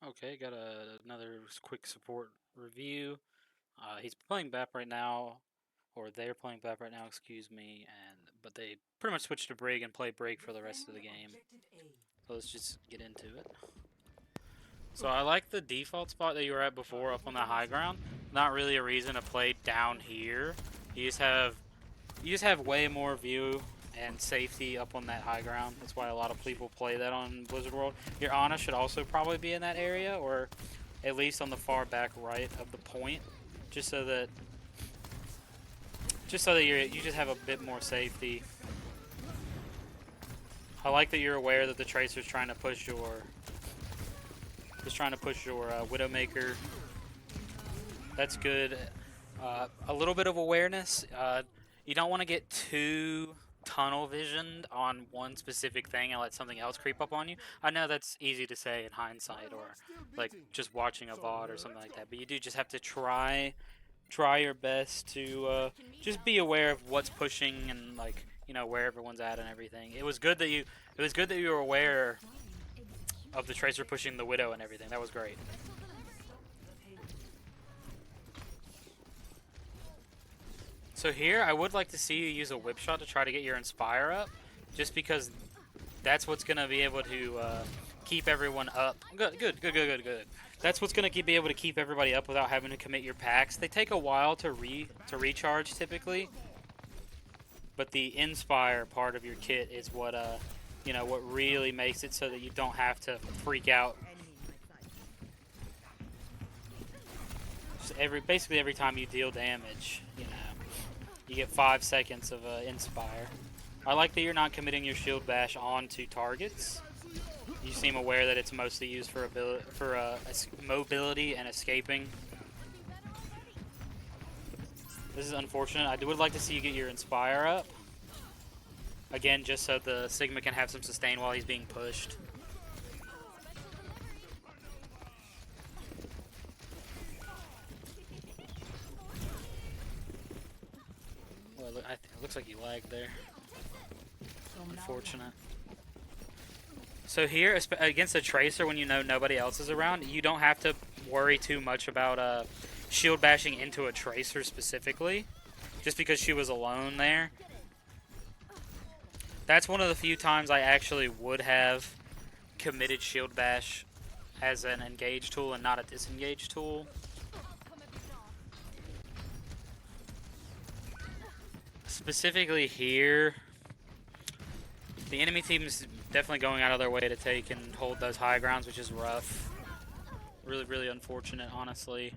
Okay, got another quick support review. He's playing BAP right now, or they're playing BAP right now, excuse me, but they pretty much switched to Brig and play Brig for the rest of the game. So let's just get into it. So I like the default spot that you were at before up on the high ground. Not really a reason to play down here. You just have way more view and safety up on that high ground. That's why a lot of people play that on Blizzard World. Your Ana should also probably be in that area, or at least on the far back right of the point, just so that you just have a bit more safety. I like that you're aware that the Tracer's trying to push your Widowmaker. That's good. A little bit of awareness. You don't want to get too tunnel visioned on one specific thing and let something else creep up on you. I know that's easy to say in hindsight, or like just watching a VOD or something like that, but you do just have to try your best to just be aware of what's pushing and, like, where everyone's at and everything. It was good that you were aware of the Tracer pushing the Widow and everything. That was great. So here, I would like to see you use a whip shot to try to get your Inspire up, just because that's what's going to be able to keep everyone up. Good. That's what's going to be able to keep everybody up without having to commit your packs. They take a while to recharge typically, but the Inspire part of your kit is what what really makes it so that you don't have to freak out. Just basically every time you deal damage, you get 5 seconds of Inspire. I like that you're not committing your Shield Bash onto targets. You seem aware that it's mostly used for mobility and escaping. This is unfortunate. I would like to see you get your Inspire up. Again, just so the Sigma can have some sustain while he's being pushed. Well, it looks like you lagged there. Unfortunate. So here, against a Tracer, when you know nobody else is around, you don't have to worry too much about shield bashing into a Tracer specifically, just because she was alone there. That's one of the few times I actually would have committed shield bash as an engage tool and not a disengage tool. Specifically here, the enemy team's definitely going out of their way to take and hold those high grounds, which is rough. Really, really unfortunate, honestly.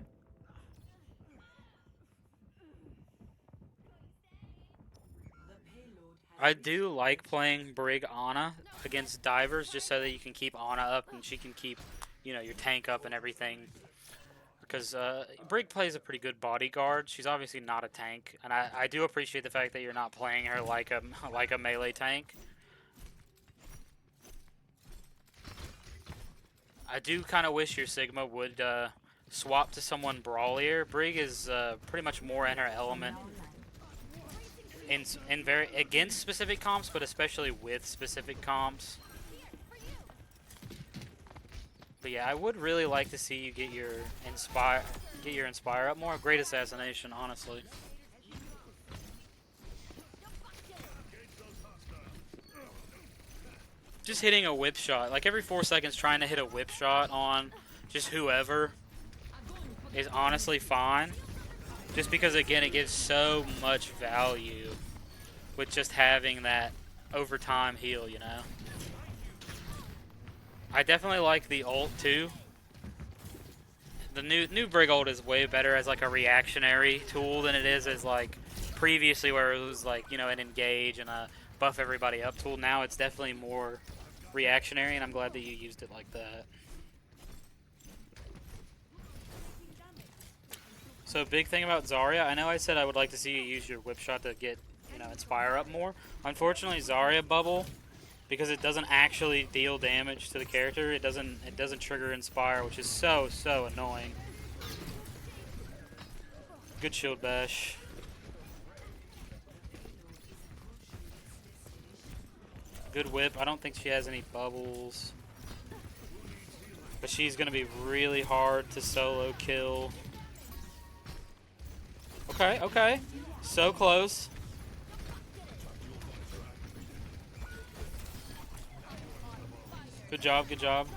I do like playing Brig Ana against divers, just so that you can keep Ana up and she can keep, your tank up and everything. Because Brig plays a pretty good bodyguard. She's obviously not a tank, and I do appreciate the fact that you're not playing her like a melee tank. I do kind of wish your Sigma would swap to someone brawlier. Brig is pretty much more in her element against specific comps, but especially with specific comps. But yeah, I would really like to see you get your Inspire up more. Great assassination, honestly. Just hitting a whip shot, like every 4 seconds, trying to hit a whip shot on just whoever is honestly fine. Just because, again, it gives so much value with just having that overtime heal, I definitely like the ult too. The new Brig ult is way better as like a reactionary tool than it is as like previously, where it was like, an engage and a buff everybody up tool. Now it's definitely more reactionary, and I'm glad that you used it like that. So big thing about Zarya, I know I said I would like to see you use your whip shot to get, Inspire up more. Unfortunately, Zarya bubble, because it doesn't actually deal damage to the character, it doesn't trigger Inspire, which is so annoying. Good shield bash. Good whip. I don't think she has any bubbles. But she's going to be really hard to solo kill. Okay, okay. So close. Good job, good job.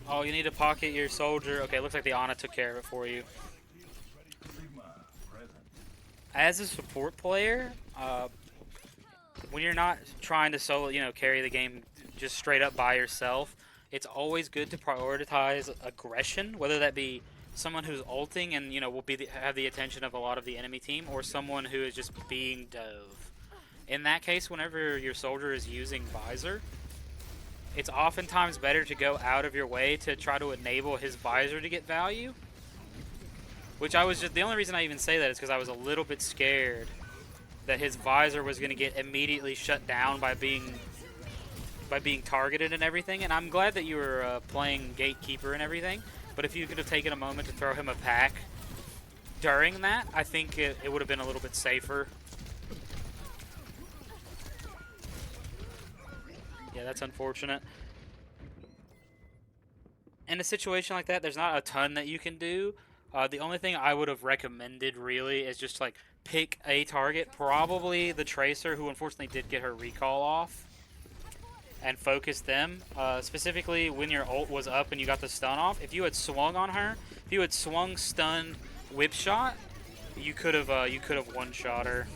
Oh, you need to pocket your soldier. Okay, looks like the Ana took care of it for you. As a support player, when you're not trying to solo, carry the game just straight up by yourself, it's always good to prioritize aggression, whether that be someone who's ulting and will have the attention of a lot of the enemy team, or someone who is just being dove. In that case, whenever your soldier is using visor, it's oftentimes better to go out of your way to try to enable his visor to get value. Which the only reason I even say that is because I was a little bit scared that his visor was going to get immediately shut down by being targeted and everything. And I'm glad that you were playing Gatekeeper and everything. But if you could have taken a moment to throw him a pack during that, I think it would have been a little bit safer. Yeah, that's unfortunate. In a situation like that, there's not a ton that you can do. The only thing I would have recommended really is just like pick a target, probably the Tracer, who unfortunately did get her recall off, and focus them. Specifically, when your ult was up and you got the stun off, if you had swung on her, if you had swung stun whip shot, you could have one-shot her.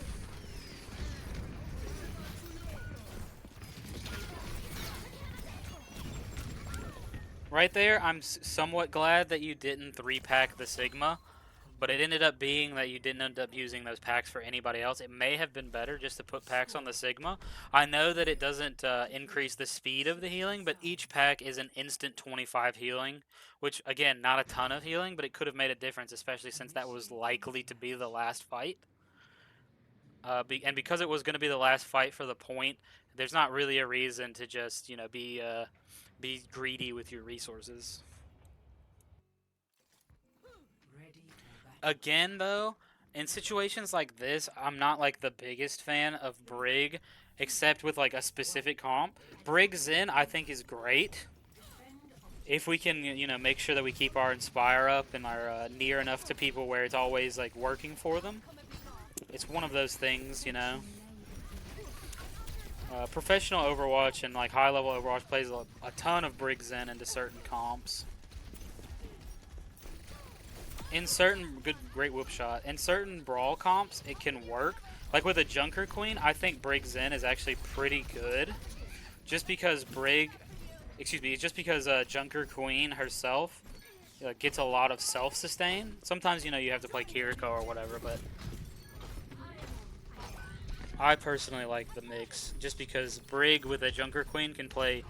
Right there, I'm somewhat glad that you didn't 3-pack the Sigma, but it ended up being that you didn't end up using those packs for anybody else. It may have been better just to put packs on the Sigma. I know that it doesn't increase the speed of the healing, but each pack is an instant 25 healing, which, again, not a ton of healing, but it could have made a difference, especially since that was likely to be the last fight. And because it was going to be the last fight for the point, there's not really a reason to just, be greedy with your resources. Again, though, in situations like this, I'm not like the biggest fan of Brig, except with like a specific comp. Brig Zen, I think, is great. If we can, make sure that we keep our Inspire up and are near enough to people where it's always like working for them. It's one of those things, Professional Overwatch and like high-level Overwatch plays a ton of Brig Zen into certain comps. In certain great whoop shot. In certain brawl comps, it can work. Like with a Junker Queen, I think Brig Zen is actually pretty good. Just because Junker Queen herself gets a lot of self-sustain. Sometimes, you have to play Kiriko or whatever, but I personally like the mix, just because Brig with a Junker Queen can play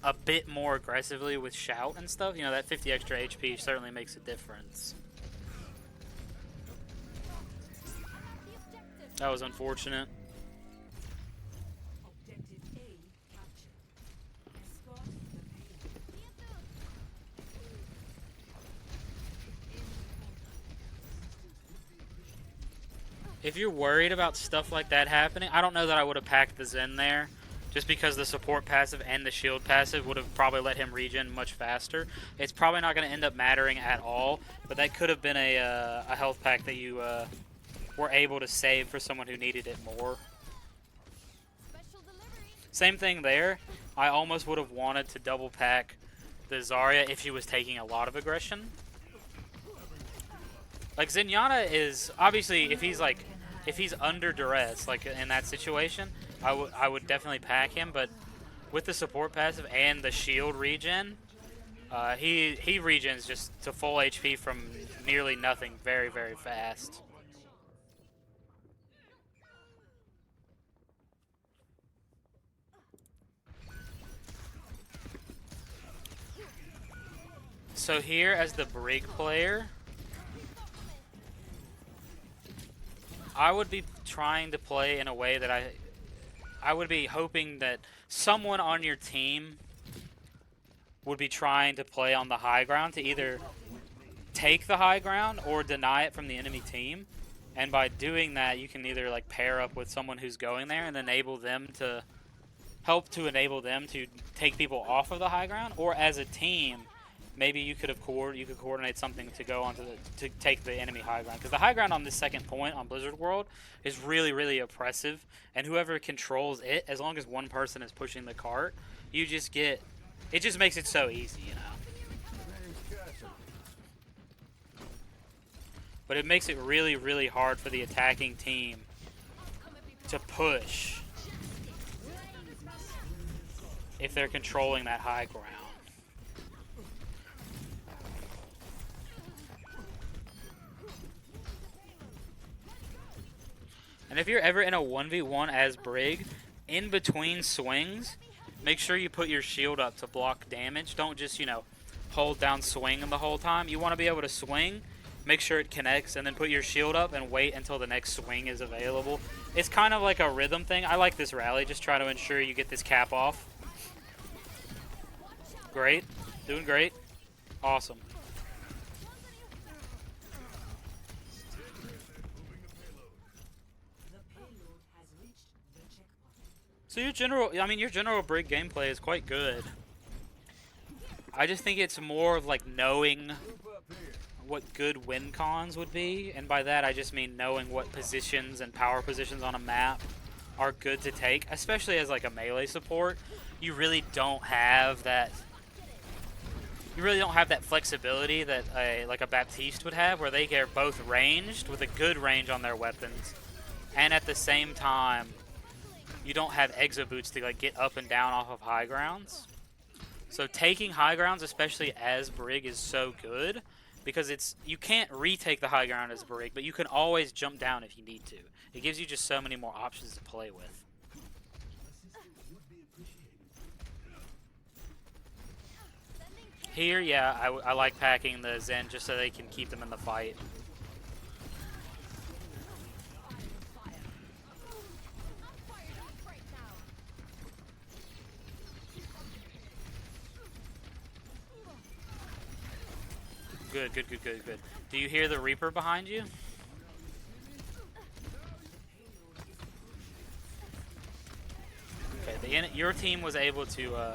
a bit more aggressively with Shout and stuff. That 50 extra HP certainly makes a difference. That was unfortunate. If you're worried about stuff like that happening, I don't know that I would have packed the Zen there, just because the support passive and the shield passive would have probably let him regen much faster. It's probably not going to end up mattering at all, but that could have been a health pack that you were able to save for someone who needed it more. Same thing there. I almost would have wanted to double pack the Zarya if he was taking a lot of aggression. Like Zenyatta is obviously, if he's under duress, like in that situation, I would definitely pack him. But with the support passive and the shield regen, he regens just to full HP from nearly nothing very, very fast. So here, as the Brig player, I would be trying to play in a way that I would be hoping that someone on your team would be trying to play on the high ground to either take the high ground or deny it from the enemy team. And by doing that, you can either like pair up with someone who's going there and enable them to help to enable them to take people off of the high ground, or as a team, maybe you could coordinate something to go onto to take the enemy high ground, because the high ground on this second point on Blizzard World is really, really oppressive, and whoever controls it, as long as one person is pushing the cart, you just get, it just makes it so easy, you know. But it makes it really, really hard for the attacking team to push if they're controlling that high ground. And if you're ever in a 1v1 as Brig, in between swings, make sure you put your shield up to block damage. Don't just, you know, hold down swing the whole time. You want to be able to swing, make sure it connects, and then put your shield up and wait until the next swing is available. It's kind of like a rhythm thing. I like this rally. Just try to ensure you get this cap off. Great. Doing great. Awesome. So your general Brig gameplay is quite good. I just think it's more of like knowing what good win cons would be, and by that I just mean knowing what positions and power positions on a map are good to take, especially as like a melee support. You really don't have that flexibility that like a Baptiste would have, where they are both ranged with a good range on their weapons, and at the same time you don't have exo boots to like get up and down off of high grounds. So taking high grounds, especially as Brig, is so good, because you can't retake the high ground as Brig, but you can always jump down if you need to. It gives you just so many more options to play with. Here, yeah, I like packing the Zen just so they can keep them in the fight. Good, good, good, good, good. Do you hear the Reaper behind you? Okay, your team was able to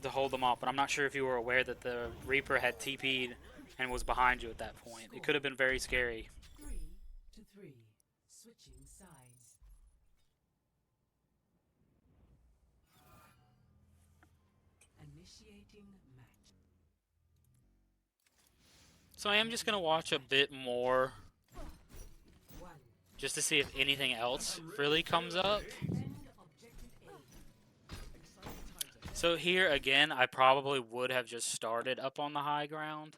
hold them off, but I'm not sure if you were aware that the Reaper had TP'd and was behind you at that point. It could have been very scary. 3-3, switching sides. Initiating match. So I am just gonna watch a bit more, just to see if anything else really comes up. So here again, I probably would have just started up on the high ground,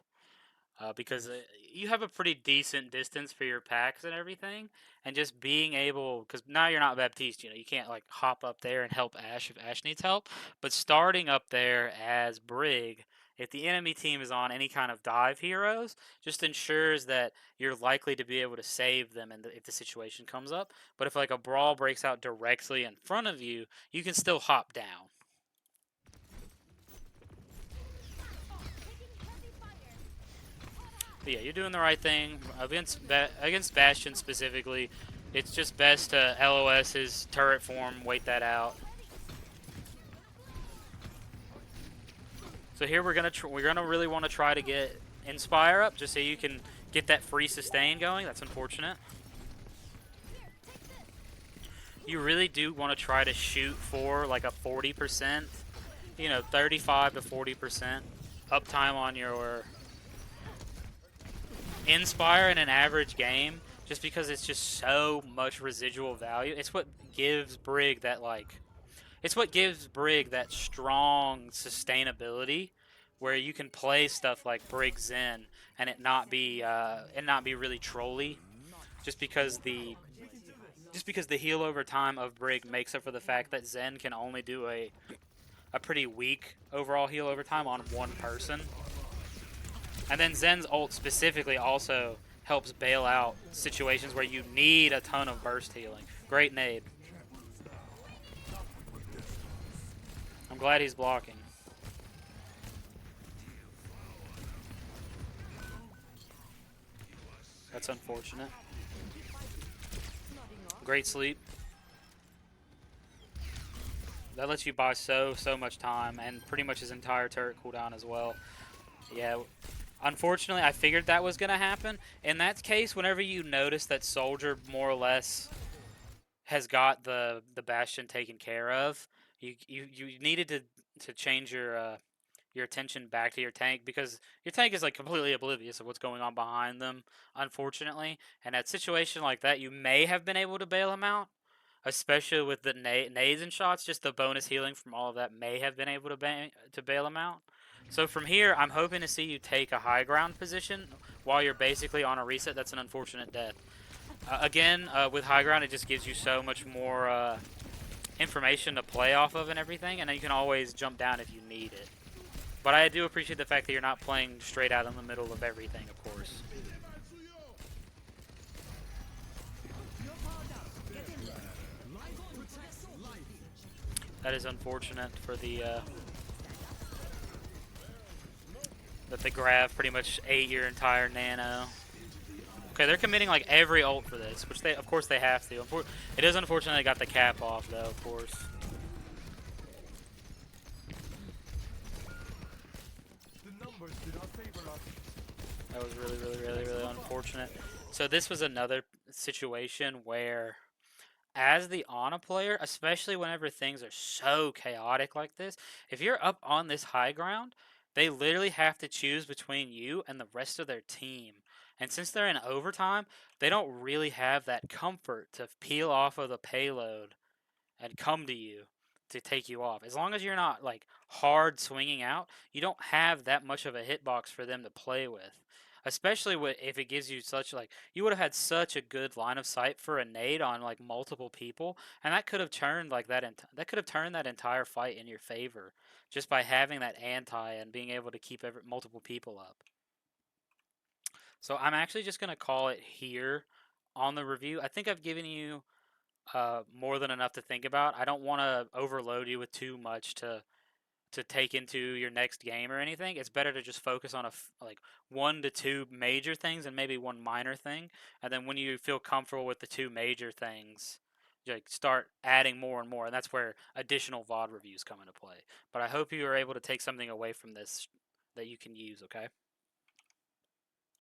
because you have a pretty decent distance for your packs and everything, and just being able, because now you're not Baptiste, you know, you can't like hop up there and help Ashe if Ashe needs help, but starting up there as Brig, if the enemy team is on any kind of dive heroes, just ensures that you're likely to be able to save them if the situation comes up. But if like a brawl breaks out directly in front of you, you can still hop down. But yeah, you're doing the right thing. Against Bastion specifically, it's just best to LOS his turret form, wait that out. So here we're gonna really want to try to get Inspire up, just so you can get that free sustain going. That's unfortunate. You really do want to try to shoot for like a 40%, you know, 35 to 40% uptime on your Inspire in an average game, just because it's just so much residual value. It's what gives Brig that strong sustainability, where you can play stuff like Brig Zen and it not be really trolly, just because the heal over time of Brig makes up for the fact that Zen can only do a pretty weak overall heal over time on one person. And then Zen's ult specifically also helps bail out situations where you need a ton of burst healing. Great nade. I'm glad he's blocking. That's unfortunate. Great sleep. that lets you buy so much time, and pretty much his entire turret cooldown as well. Yeah, unfortunately, I figured that was going to happen. In that case, whenever you notice that Soldier more or less has got the Bastion taken care of, you needed to change your attention back to your tank, because your tank is like completely oblivious of what's going on behind them, unfortunately. And at a situation like that, you may have been able to bail him out, especially with the nades and shots. Just the bonus healing from all of that may have been able to bail him out. So from here, I'm hoping to see you take a high ground position while you're basically on a reset. That's an unfortunate death. Again, with high ground, it just gives you so much more information to play off of and everything, and then you can always jump down if you need it. But I do appreciate the fact that you're not playing straight out in the middle of everything, of course. That is unfortunate for the that the Grav pretty much ate your entire nano. Okay, they're committing like every ult for this, which they, of course, they have to. It is unfortunate they got the cap off, though, of course. That was really unfortunate. So this was another situation where, as the Ana player, especially whenever things are so chaotic like this, if you're up on this high ground, they literally have to choose between you and the rest of their team. And since they're in overtime, they don't really have that comfort to peel off of the payload and come to you to take you off. As long as you're not like hard swinging out, you don't have that much of a hitbox for them to play with. Especially if it gives you such, like, you would have had such a good line of sight for a nade on like multiple people, and that could have turned like that could have turned that entire fight in your favor just by having that anti and being able to keep multiple people up. So I'm actually just gonna call it here on the review. I think I've given you more than enough to think about. I don't want to overload you with too much to take into your next game or anything. It's better to just focus on like 1 to 2 major things and maybe one minor thing, and then when you feel comfortable with the 2 major things, like start adding more and more, and that's where additional VOD reviews come into play. But I hope you are able to take something away from this that you can use. Okay.